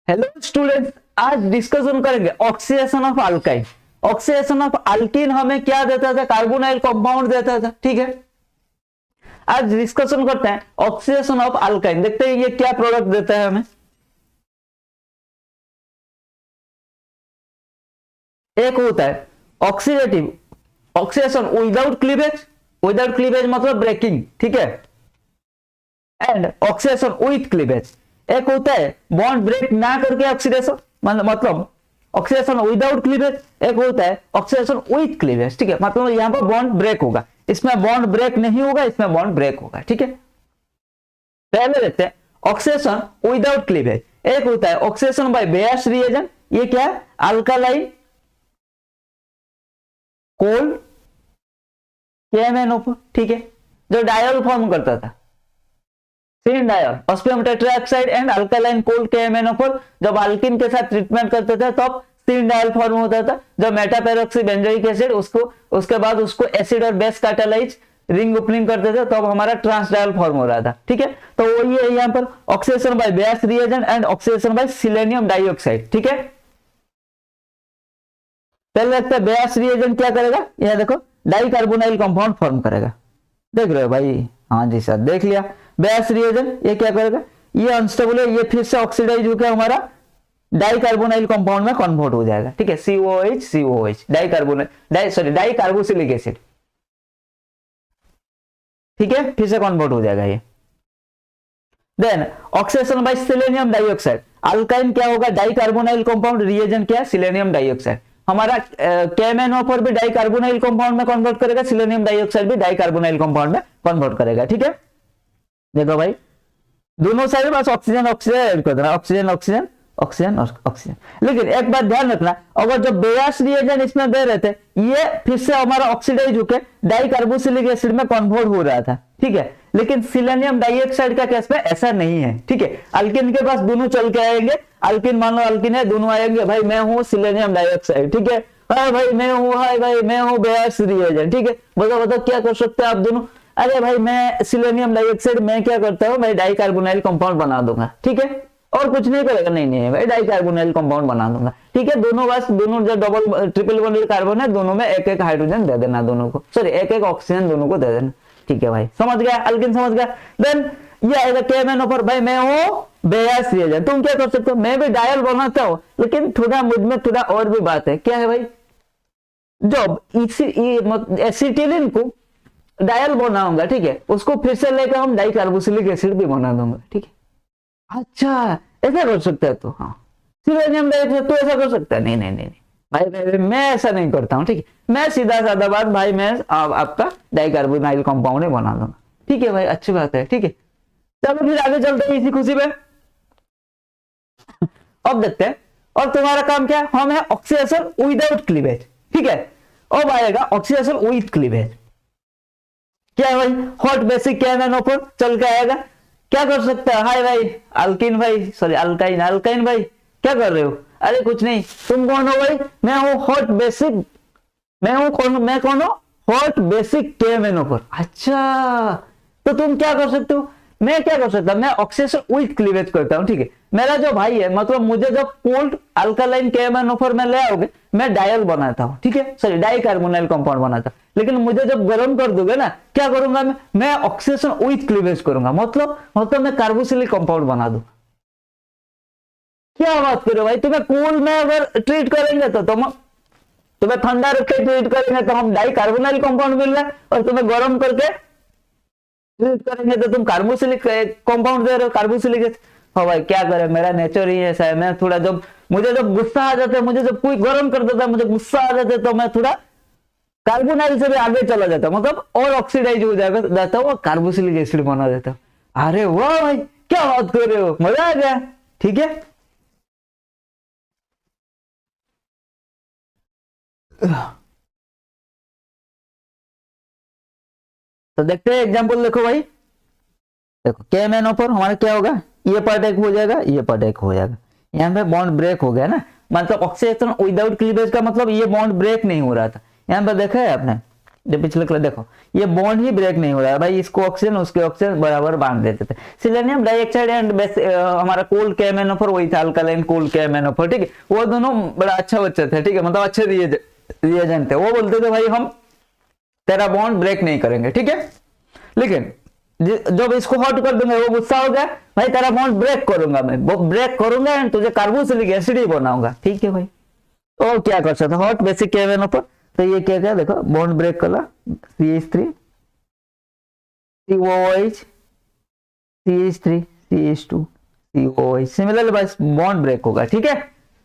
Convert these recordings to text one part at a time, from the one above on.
Hello students, आज discussion करेंगे oxidation of alkyne. Oxidation of alkyne हमें क्या देता था? कार्बोनाइल कंपाउंड देता था। ठीक है, आज डिस्कशन करते हैं ऑक्सीडेशन ऑफ अल्काइन। देखते हैं ये क्या प्रोडक्ट देता है हमें। एक होता है oxidative oxidation without cleavage. Without cleavage मतलब ब्रेकिंग, ठीक है। And oxidation with cleavage. एक होता है बॉन्ड ब्रेक ना करके ऑक्सीडेशन, मतलब ऑक्सीडेशन विदाउट क्लीवेज। एक होता है ऑक्सीडेशन विथ क्लीवेज, ठीक है। मतलब यहां पर बॉन्ड ब्रेक होगा, इसमें बॉन्ड ब्रेक नहीं होगा, इसमें बॉन्ड ब्रेक होगा, ठीक है। पहले देखते हैं ऑक्सीडेशन विदाउट क्लीवेज। एक होता है ऑक्सीडेशन बाय बेयर्स रिएजेंट। ये क्या है? अल्कालाइन कोल KMnO4, ठीक है, जो डायल फॉर्म करता था, cis diol osmium tetroxide and alkaline cold KMnO4। जब अल्किन के साथ ट्रीटमेंट करते थे तब सीन डायल फॉर्म होता था। जब मेटापेरोक्सी बेंजोइक एसिड उसके बाद उसको एसिड और बेस कैटालाइज रिंग ओपनिंग करते थे तब हमारा ट्रांस डायल फॉर्म हो रहा था, ठीक है। तो वही है यहाँ पर oxidation by Baeyer's reagent and oxidation by selenium dioxide, ठीक है। पहले लगता है बेयर्स रिएजेंट क्या करेगा, यह देखो डाइकार्बोनाइल कंपाउंड फॉर्म करेगा। देख रहे हो भाई? हाँ जी सर, देख लिया। बेयर्स रिएजेंट ये क्या करेगा? ये अनस्टेबल है, ये फिर से ऑक्सीडाइज होकर हमारा डाइकार्बोनाइल कंपाउंड में कन्वर्ट हो जाएगा, ठीक है। COH डाइकार्बोसिलिक एसिड, ठीक है, फिर से कन्वर्ट हो जाएगा ये। Then oxidation by selenium dioxide. Alkyne क्या होगा? डाइकार्बोनाइल कंपाउंड, रिएजेंट क्या है? Selenium dioxide. हमारा KMnO4 भी डाइकार्बोनाइल कंपाउंड में कन्वर्ट करेगा, सिलेनियम डाइऑक्साइड भी डाइकार्बोनाइल कंपाउंड में कन्वर्ट करेगा, ठीक है। देखो भाई, दोनों साइड बस ऑक्सीजन ऑक्सीजन ऐड कर देना, ऑक्सीजन ऑक्सीजन ऑक्सीजन और ऑक्सीजन। लेकिन एक बात ध्यान रखना, अगर जो बेयर्स रिएजेंट इसमें दे रहे थे ये फिर से हमारा ऑक्सीडाइज होकर डाइकार्बोसिलिक एसिड में कन्वर्ट हो रहा था, ठीक है। लेकिन सिलेनियम डाइऑक्साइड का केस में ऐसा नहीं है, ठीक है। अल्किन के पास दोनों चल के आएंगे। अल्किन मान लो अल्किन है, दोनों आएंगे, भाई मैं हूं सिलेनियम डाइऑक्साइड, ठीक है। हाँ भाई मैं हूँ, हाय भाई मैं हूँ बेयर्स रिएजेंट, ठीक है। बताओ बताओ क्या कर सकते हैं आप दोनों? अरे भाई मैं सिलेनियम डाइऑक्साइड मैं क्या करता हूँ, मैं डाइकार्बोनाइल कंपाउंड बना दूंगा, ठीक है। और कुछ नहीं करेगा, नहीं नहीं भाई डाइकार्बोनाइल कंपाउंड बना दूंगा, ठीक है। दोनों बस दोनों जो डबल ट्रिपल बॉन्डेड कार्बन है दोनों में एक एक हाइड्रोजन दे देना, दोनों को, सॉरी एक एक ऑक्सीजन दोनों को दे देना, ठीक है भाई। समझ गया? अल्किन समझ गया। देन ये आएगा KMnO4, भाई मैं हूँ बेयर्स रिएजेंट। तुम क्या कर सकते हो? मैं भी डायल बनाता हूँ, लेकिन थोड़ा मुझ में थोड़ा और भी बात है। क्या है भाई? जब एसिटिलीन को डायल बनाऊंगा, ठीक है, उसको फिर से लेकर हम डाइकार्बोसिलिक एसिड भी बना दूंगा, ठीक है। अच्छा ऐसा कर सकता है तो? हाँ, सिलेनियम डाइऑक्साइड तो ऐसा कर सकता है? नहीं नहीं नहीं भाई मैं ऐसा नहीं करता हूँ, ठीक है। मैं सीधा साधा बात भाई मैं आपका डाइकार्बोनाइल कंपाउंड ही बना दूंगा, ठीक है भाई। अच्छी बात है, ठीक है। चलो फिर आगे चलते हैं इसी खुशी में। अब देखते हैं और तुम्हारा काम क्या है? हम है ऑक्सीडेशन विदाउट क्लीवेज, ठीक है। अब आएगा ऑक्सीडेशन विथ क्लीवेज। क्या है भाई? हॉट बेसिक KMnO4 चल के आएगा। क्या कर सकता है? हाय भाई अल्किन भाई, सॉरी अल्काइन, अल्काइन भाई क्या कर रहे हो? अरे कुछ नहीं। तुम कौन हो भाई? मैं हूं हॉट बेसिक, मैं कौन हूं? Hot basic KMnO4। अच्छा तो तुम क्या कर सकते हो? मैं क्या कर सकता हूं? मैं ऑक्सीडेशन विथ क्लीवेज करता हूं, ठीक है। मेरा जो भाई है, मतलब मुझे जब कोल्ड अल्कालाइन KMnO4 में ले आओगे मैं डायल बनाता हूं, ठीक है, सॉरी डाइकार्बोनाइल कंपाउंड बनाता हूं। लेकिन मुझे जब गर्म कर दोगे ना, क्या करूंगा मैं ऑक्सीडेशन विथ क्लीवेज करूंगा, मतलब मैं कार्बोसिलिक कंपाउंड बना दूं। क्या बात करो भाई? तुम्हें कूल में अगर ट्रीट करेंगे तो तुम्हें ठंडा रख के ट्रीट करेंगे तो हम डाइकार्बोनाइल कंपाउंड मिल रहा है, और तुम्हें गर्म करके ट्रीट करेंगे तो तुम कार्बोसिलिक कंपाउंड दे रहे हो, कार्बोसिलिक एसिड। हाँ भाई क्या करे, मेरा नेचर ही ऐसा है। मैं थोड़ा जब मुझे जब गुस्सा आ जाता है, मुझे जब कोई गर्म कर देता है, मुझे गुस्सा आ जाता है, तो मैं थोड़ा कार्बोनाइल से भी आगे चला जाता है, मतलब और ऑक्सीडाइज हो जाता है और कार्बोसिलिक एसिड बना देता है। अरे वाह भाई क्या बात कर रहे हो, मजा आ गया, ठीक है। तो देखते हैं एग्जांपल, देखो भाई, देखो KMnO4 हमारा क्या होगा? ये पार्ट एक हो जाएगा, ये पार्ट एक हो जाएगा। यहाँ पे बॉन्ड ब्रेक हो गया ना, मतलब ऑक्सीडेशन विदाउट क्लीवेज का मतलब ये बॉन्ड ब्रेक नहीं हो रहा था। यहाँ पे देखा है आपने, जो पिछले क्लास देखो ये बॉन्ड ही ब्रेक नहीं हो रहा है भाई, इसको ऑक्सीजन उसके ऑक्सीजन बराबर बांध देते थे। सिलेनियम डाइऑक्साइड एंड हमारा कोल्ड KMnO4 वही था, अल्कालाइन कोल्ड KMnO4, ठीक है, वो दोनों बड़ा अच्छा बच्चे थे, ठीक है, मतलब अच्छे रिएजेंट थे। वो बोलते थे भाई हम तेरा बॉन्ड ब्रेक नहीं करेंगे, ठीक है, लेकिन जब इसको हॉट कर दूंगा वो गुस्सा हो गया, भाई तेरा बॉन्ड ब्रेक करूंगा, मैं ब्रेक करूंगा एंड तुझे कार्बोक्सिलिक एसिड ही बनाऊंगा, ठीक है भाई। तो क्या कर सकता हॉट बेसिक KMnO4, तो ये क्या क्या देखो बॉन्ड ब्रेक करा CH3 COOH CH3 CH2 COOH, similarly बस बॉन्ड ब्रेक होगा, ठीक है।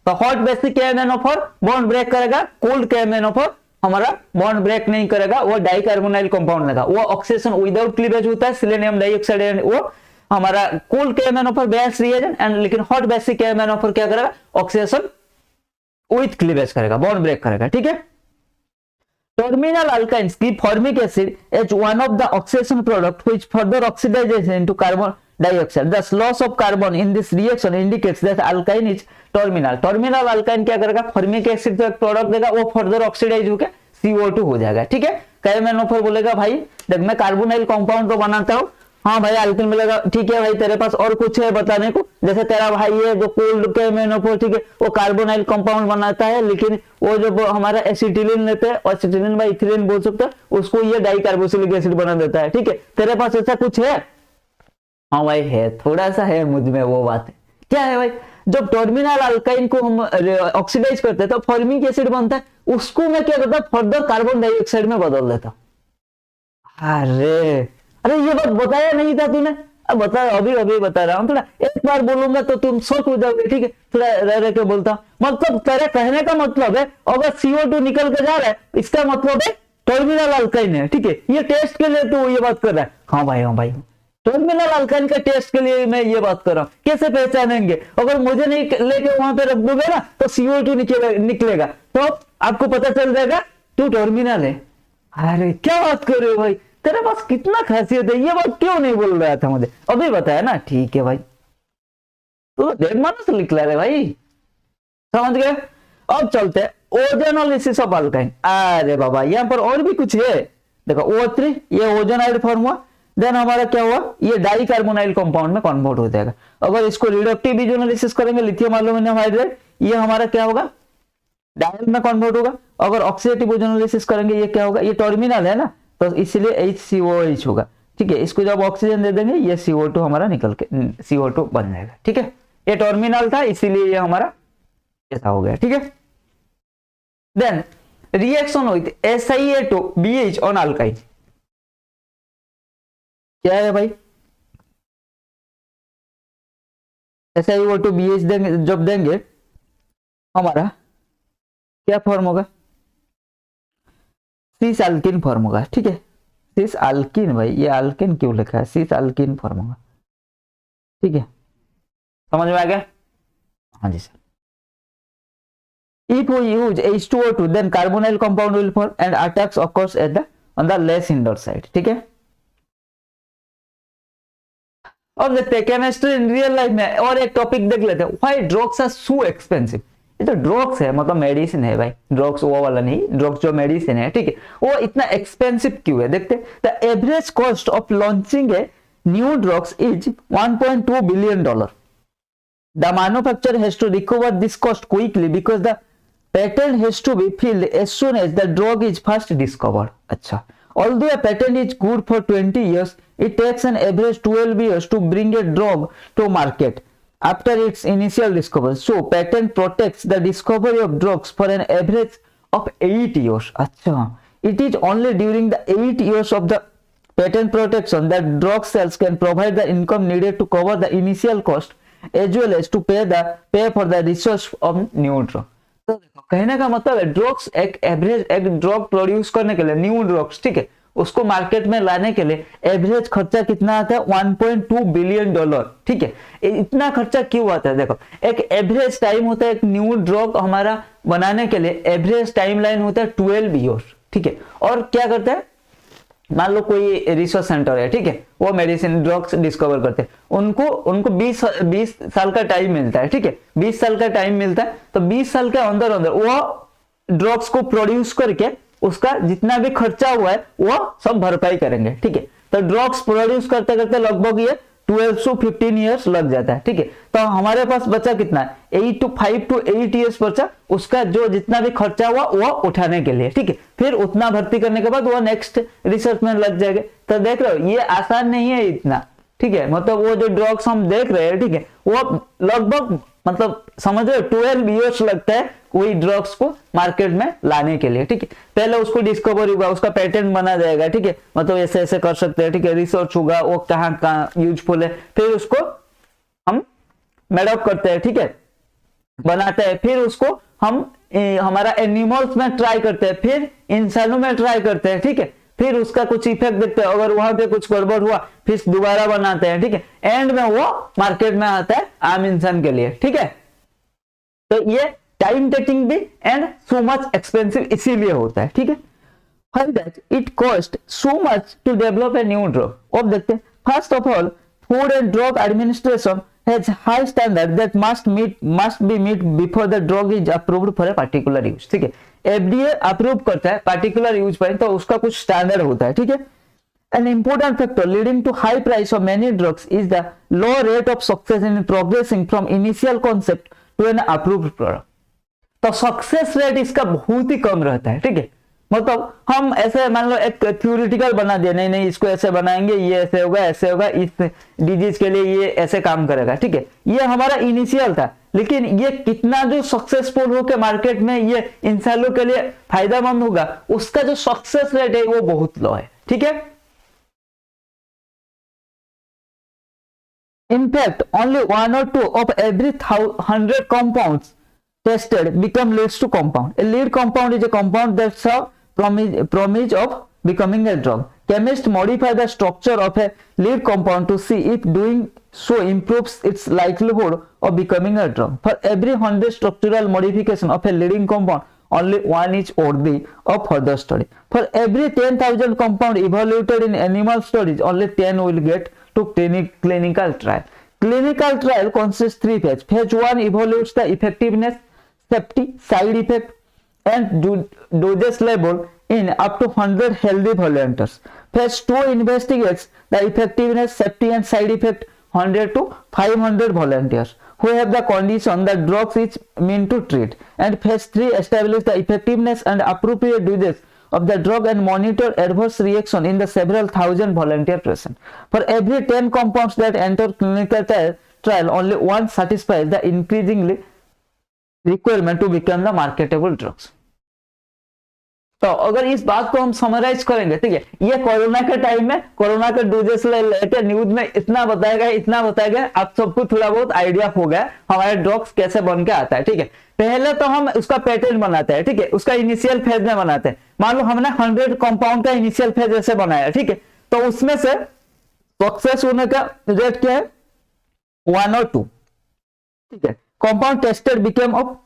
तो hot basic KMnO4 bond break करेगा, कोल्ड KMnO4 हमारा बॉन्ड ब्रेक नहीं करेगा, वो डाइकार्बोनाइल कंपाउंड लगा, वो ऑक्सीडेशन विदाउट क्लीवेज होता है, सिलेनियम डाइऑक्साइड एंड वो हमारा cold KMnO4 best reagent and, लेकिन हॉट बेसिक KMnO4 क्या करेगा, ऑक्सीडेशन विथ क्लीवेज करेगा, बॉन्ड ब्रेक करेगा, ठीक है। Terminal alkynes keep formic acid as one of the oxidation product which further oxidizes into carbon dioxide. Thus, loss of carbon in this reaction indicates that alkyne is terminal. Terminal alkyne क्या करेगा, formic acid तो एक product देगा, वो further oxidise होकर CO2 हो जाएगा, ठीक है। KMnO4 बोलेगा भाई देख मैं कार्बोनाइल कंपाउंड तो बनाता हूँ, हाँ भाई अल्किन मिलेगा, ठीक है भाई तेरे पास और कुछ है बताने को, जैसे तेरा भाई है जो कोल्ड KMnO4, ठीक है, वो कार्बोनाइल कंपाउंड बनाता है, लेकिन वो जो हमारा एसिटिलीन लेते हैं, एसिटिलीन बाई इथिलीन बोल सकते हैं, उसको ये डाइकार्बोक्सिलिक एसिड बना देता है, ठीक है। तेरे पास ऐसा कुछ है, हाँ भाई है, थोड़ा सा है मुझ में, वो बात है क्या है भाई, जब टर्मिनल अल्काइन को हम ऑक्सीडाइज करते हैं तो फॉर्मिक एसिड बनता है, उसको मैं क्या करता फर्दर कार्बन डाइऑक्साइड में बदल देता। अरे ये बात बताया नहीं था तूने, अब बता, अभी बता रहा हूँ, थोड़ा एक बार बोलूंगा तो तुम शौक हो जाओगे, ठीक है, थोड़ा रह के बोलता, मतलब तेरे कहने का मतलब है अगर CO2 निकल के जा रहा है इसका मतलब है टर्मिनल अल्काइन है, ठीक है, ये टेस्ट के लिए तू ये बात कर रहा है, हाँ भाई टर्मिनल अल्काइन के टेस्ट के लिए मैं ये बात कर रहा हूँ, कैसे पहचानेंगे, अगर मुझे नहीं लेके वहां पे रख दोगे ना तो CO2 निकलेगा, तो आपको पता चल जाएगा तू टर्मिनल है। अरे क्या बात कर रहे हो भाई, तेरे पास कितना खासियत है, ये बात क्यों नहीं बोल रहा था मुझे, अभी बताया ना, ठीक है भाई, तो देख मानो से लिख रहे भाई, समझ गए। अब चलते हैं ओजोनोलिसिस ऑफ अल्काइन। अरे बाबा यहाँ पर और भी कुछ है, देखो O3 ये ओजोनाइड फॉर्म हुआ, देन हमारा क्या हुआ, ये डाइकार्बोनाइल कंपाउंड में कन्वर्ट हो जाएगा। अगर इसको रिडक्टिव ओजोनोलिसिस करेंगे लिथियम एल्यूमिनियम हाइड्राइड, ये हमारा क्या होगा, डायल में कन्वर्ट होगा। अगर ऑक्सीडेटिव ओजोनोलिसिस करेंगे ये क्या होगा, ये टर्मिनल है ना, तो इसलिए HCOH होगा, ठीक है, इसको जब ऑक्सीजन दे देंगे ये CO2 हमारा निकल के CO2 बन जाएगा, ठीक है, ये टर्मिनल था इसीलिए ये हमारा ऐसा हो गया, ठीक है। Then reaction with SiA2BH on alkyne, क्या है भाई, SiO2BH देंगे, जब देंगे हमारा क्या फॉर्म होगा, सिस अल्किन फॉर्म होगा, ठीक है, सिस अल्किन, भाई ये अल्किन क्यों लिखा है, सिस अल्किन फॉर्म होगा, ठीक है, समझ में आ गया, हाँ जी sir. If we use H2O2 then carbonyl compound will form and attacks occurs at the on the less indoor side, ठीक है। अब देखते हैं केमिस्ट्री इन रियल लाइफ में और एक टॉपिक देख लेते हैं, why drugs are so expensive. ये तो ड्रग्स है, मतलब मेडिसिन है भाई, ड्रग्स वो वाला नहीं, ड्रग्स जो मेडिसिन है, ठीक है, वो इतना एक्सपेंसिव क्यों है, देखते हैं। The average cost of launching a new drugs is $1.2 billion. The manufacturer has to recover this cost quickly because the patent has to be filled as soon as the drug is first discovered. अच्छा, although a patent is good for 20 years, it takes an average 12 years to bring a drug to market after its initial discovery. So, patent protects the discovery of drugs for an average of 8 years. अच्छा, it is only during the 8 years of the patent protection that drug sales can provide the income needed to cover the initial cost as well as to pay for the research of new drug. तो कहने का मतलब है drugs एक average, एक drug produce करने के लिए न्यू ड्रग्स, ठीक है, उसको मार्केट में लाने के लिए एवरेज खर्चा कितना आता है, $1.2 billion, ठीक है। इतना खर्चा क्यों आता है, देखो एक एवरेज टाइम होता है एक न्यू ड्रग हमारा बनाने के लिए, एवरेज टाइम लाइन होता है 12 years, ठीक है। और क्या करता है, मान लो कोई रिसर्च सेंटर है, ठीक है, वो मेडिसिन ड्रग्स डिस्कवर करते हैं, उनको 20 साल का टाइम मिलता है, ठीक है, 20 साल का टाइम मिलता है, तो 20 साल के अंदर अंदर वो ड्रग्स को प्रोड्यूस करके उसका जितना भी खर्चा हुआ है वो सब भरपाई करेंगे, ठीक है। तो ड्रग्स प्रोड्यूस करते करते लगभग ये 12 to 15 ईयर्स लग जाता है, ठीक है। तो हमारे पास बचा कितना, 5 to 8 ईयर्स बचा, उसका जो जितना भी खर्चा हुआ वो उठाने के लिए, ठीक है। फिर उतना भर्ती करने के बाद वो नेक्स्ट रिसर्च में लग जाएगा। तो देख रहे हो ये आसान नहीं है इतना, ठीक है। मतलब वो जो ड्रग्स हम देख रहे हैं, ठीक है, वो लगभग मतलब समझ रहे हो 12 ईयर्स लगता है कोई ड्रग्स को मार्केट में लाने के लिए, ठीक है। पहले उसको डिस्कवर होगा, उसका पेटेंट बना जाएगा, ठीक है, मतलब ऐसे ऐसे कर सकते हैं, ठीक है, रिसर्च होगा वो कहाँ कहाँ यूजफुल है, फिर उसको हम मेडअप करते हैं, ठीक है, बनाते हैं, फिर उसको हम हमारा एनिमल्स में ट्राई करते हैं, फिर इंसानों में ट्राई करते हैं, ठीक है, फिर उसका कुछ इफेक्ट देखते हैं, अगर वहां पे कुछ गड़बड़ हुआ फिर दोबारा बनाते हैं, ठीक है, एंड में वो मार्केट में आता है आम इंसान के लिए, ठीक है। तो ये टाइम टेकिंग भी एंड सो मच एक्सपेंसिव इसीलिए होता है, ठीक है। Why that it cost so much to develop a new drug? अब देखते हैं, first of all food and drug administration has high standard that must be met before the drug is approved for a particular use, ठीक है। FDA approve करता है particular use पर, तो उसका कुछ स्टैंडर्ड होता है, ठीक है। An important factor leading to high price of many drugs is the low rate of success in progressing from initial concept to an approved product. तो सक्सेस रेट इसका बहुत ही कम रहता है, ठीक है। मतलब हम ऐसे मान लो एक थ्योरेटिकल बना दिया, नहीं नहीं इसको ऐसे बनाएंगे, ये ऐसे होगा, इस डिजीज के लिए ये ऐसे काम करेगा, ठीक है। ये हमारा इनिशियल था, लेकिन ये कितना जो सक्सेसफुल होकर मार्केट में ये इंसानों के लिए फायदेमंद होगा, उसका जो सक्सेस रेट है वो बहुत लो है, ठीक है। In fact, only 1 or 2 of every 100 compounds tested become leads to compound. A lead compound is a compound that's a promise of becoming a drug. Chemists modify the structure of a lead compound to see if doing so improves its likelihood of becoming a drug. For every 100 structural modification of a leading compound, only one is worthy of further study. For every 10,000 compound evaluated in animal studies, only 10 will get to clinical trial. Clinical trial consists 3 phases. Phase 1 evaluates the effectiveness, safety, side effect, and dosage level in up to 100 healthy volunteers. Phase 2 investigates the effectiveness, safety, and side effect 100 to 500 volunteers who have the condition that drugs is meant to treat. And phase 3 establishes the effectiveness and appropriate dosage of the drug and monitor adverse reaction in the several thousand volunteer patients. For every 10 compounds that enter clinical trial, only one satisfies the increasingly requirement to become the marketable drugs. तो अगर इस बात को हम summarise करेंगे, ठीक है, ये कोरोना के टाइम में कोरोना के डोजेस लेके न्यूज में इतना बताया गया, आप सबको थोड़ा बहुत आइडिया हो गया हमारे ड्रग्स कैसे बन के आता है, ठीक है। पहले तो हम उसका पेटेंट बनाते हैं, ठीक है, उसका इनिशियल फेज में बनाते हैं। मान लो हमने 100 कंपाउंड का इनिशियल फेज ऐसे बनाया, ठीक है, तो उसमें से सक्सेस होने का रेट क्या है, 1 और 2, ठीक है। Compound tested became of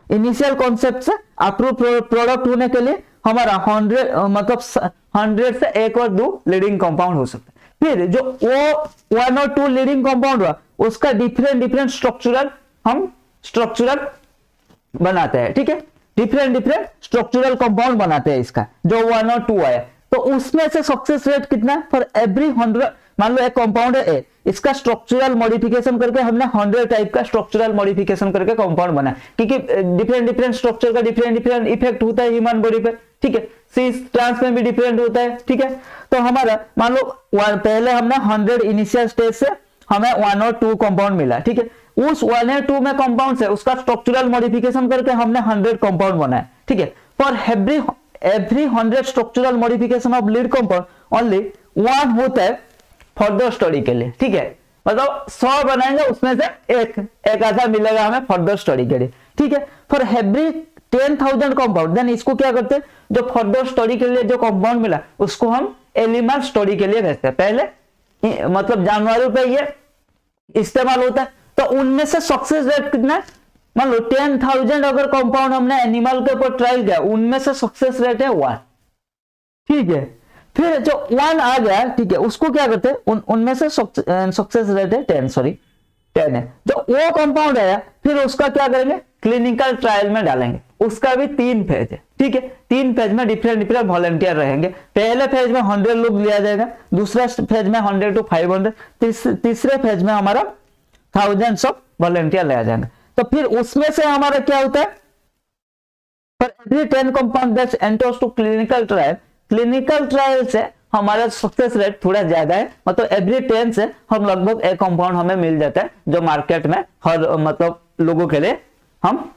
initial concept से अप्रूव प्रोडक्ट होने के लिए हमारा 100 मतलब 100 से 1 और 2 लीडिंग कंपाउंड हो सकता है। फिर जो वो 1 और 2 लीडिंग कंपाउंड हुआ, उसका डिफरेंट स्ट्रक्चरल बनाते हैं, ठीक है, डिफरेंट स्ट्रक्चरल कंपाउंड बनाते हैं इसका, जो 1 और 2 आया। तो उसमें से सक्सेस रेट कितना है, फॉर एवरी 100, मान लो एक कंपाउंड है ए, इसका स्ट्रक्चरल मॉडिफिकेशन करके हमने 100 टाइप का स्ट्रक्चरल मॉडिफिकेशन करके कंपाउंड बना, क्योंकि डिफरेंट स्ट्रक्चर का डिफरेंट इफेक्ट होता है ह्यूमन बॉडी पे, ठीक है, सिस ट्रांस में भी डिफरेंट होता है, ठीक है। तो हमारा मान लो पहले हमने 100 इनिशियल स्टेज से हमें 1 और 2 कंपाउंड मिला, ठीक है, उस 1 और 2 में कंपाउंड से उसका स्ट्रक्चरल मॉडिफिकेशन करके हमने 100 कंपाउंड बनाया, ठीक है। For every 100 structural modification of lead compound only 1 होता है फर्दर स्टडी के लिए, ठीक है, मतलब 100 बनाएंगे उसमें से एक आधा मिलेगा हमें फर्दर स्टडी के लिए, ठीक है। फॉर एवरी 10,000 कंपाउंड, देन इसको क्या करते हैं, जो फर्दर स्टडी के लिए जो कंपाउंड मिला उसको हम एनिमल स्टडी के लिए भेजते हैं। पहले मतलब जानवरों पे ये इस्तेमाल होता है, तो उनमें से सक्सेस रेट कितना है, मान लो 10,000 अगर कंपाउंड हमने एनिमल के ऊपर ट्रायल किया, उनमें से सक्सेस रेट है 1, ठीक है। फिर जो 1 आ गया, ठीक है, उसको क्या करते हैं, उनमें से सक्सेस रेट है 10, सॉरी 10 है। जो वो कंपाउंड आया फिर उसका क्या करेंगे, क्लिनिकल ट्रायल में डालेंगे। उसका भी 3 फेज है, ठीक है। 3 फेज में डिफरेंट वॉलंटियर रहेंगे। पहले फेज में 100 लोग लिया जाएगा, दूसरा फेज में 100 to 500, तीसरे फेज में हमारा थाउजेंड्स ऑफ वॉलंटियर लिया जाएगा। तो फिर उसमें से हमारा क्या होता है, for every 10 compound that enters to clinical trial, clinical trial से हमारा सक्सेस रेट थोड़ा ज्यादा है, मतलब एवरी 10 से हम लगभग एक कंपाउंड हमें मिल जाता है जो मार्केट में हर मतलब लोगों के लिए हम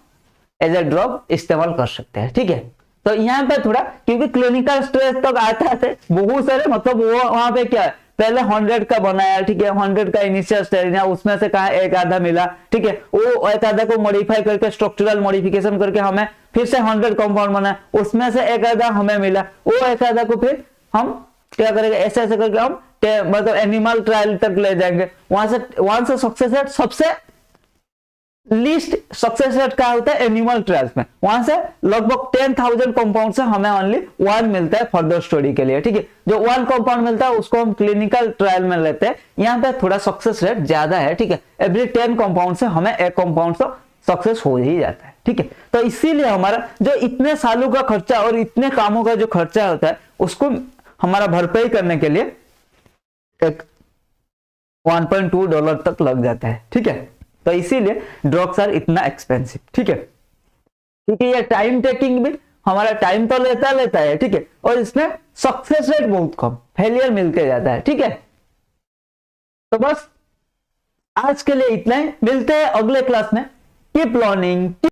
एज ए ड्रग इस्तेमाल कर सकते हैं, ठीक है। तो यहाँ पे थोड़ा क्योंकि क्लिनिकल स्टेज तक आता है बहुत सारे, मतलब वो वहां पे क्या है, पहले 100 का बनाया, ठीक है, 100 का इनिशियल स्टेज है, उसमें से कहा एक आधा मिला, ठीक है, वो एक आधा को मॉडिफाई करके स्ट्रक्चरल मॉडिफिकेशन करके हमें फिर से 100 कंपाउंड बनाया, उसमें से एक आधा हमें मिला, वो एक आधा को फिर हम क्या करेंगे, ऐसे ऐसे करके हम मतलब एनिमल ट्रायल तक ले जाएंगे। वहां से सक्सेस रेट सबसे लीस्ट सक्सेस रेट क्या होता है एनिमल ट्रायल्स में, वहां से लगभग 10,000 कंपाउंड से हमें ओनली 1 मिलता है फर्दर स्टडी के लिए, ठीक है। जो 1 कंपाउंड मिलता है उसको हम क्लिनिकल ट्रायल में लेते हैं, यहाँ पे थोड़ा सक्सेस रेट ज्यादा है, ठीक है। एवरी 10 कंपाउंड से हमें एक कंपाउंड से सक्सेस हो ही जाता है, ठीक है। तो इसीलिए हमारा जो इतने सालों का खर्चा और इतने कामों का जो खर्चा होता है उसको हमारा भरपाई करने के लिए एक $1.2 तक लग जाता है, ठीक है। तो इसीलिए ड्रग्स आर इतना एक्सपेंसिव, ठीक है, क्योंकि ये टाइम टेकिंग भी हमारा टाइम तो लेता है, ठीक है, और इसमें सक्सेस रेट बहुत कम, फेलियर मिलते जाता है, ठीक है। तो बस आज के लिए इतना ही, मिलते हैं अगले क्लास में। Keep learning.